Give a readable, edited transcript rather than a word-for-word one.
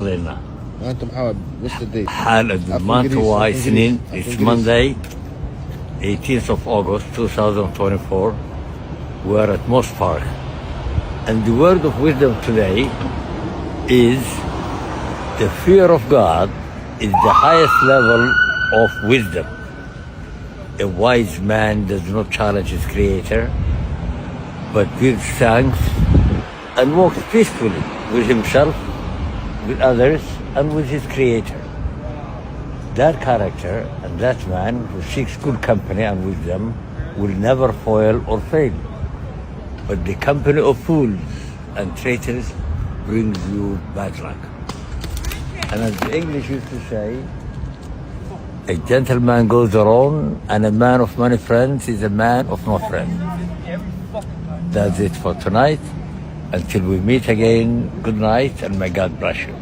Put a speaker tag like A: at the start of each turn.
A: لنا
B: انتم حاب وش الديت؟
A: month wise it's Monday 18th of August 2024. We are at Moss Park, and the word of wisdom today is the fear of God is the highest level of wisdom. A wise man does not challenge his creator, but gives thanks and walks peacefully with himself, with others, and with his creator. That character and that man who seeks good company and wisdom will never fail or fail. But the company of fools and traitors brings you bad luck. And as the English used to say, a gentleman goes alone, and a man of many friends is a man of no friends. That's it for tonight. Until we meet again, good night, and may God bless you.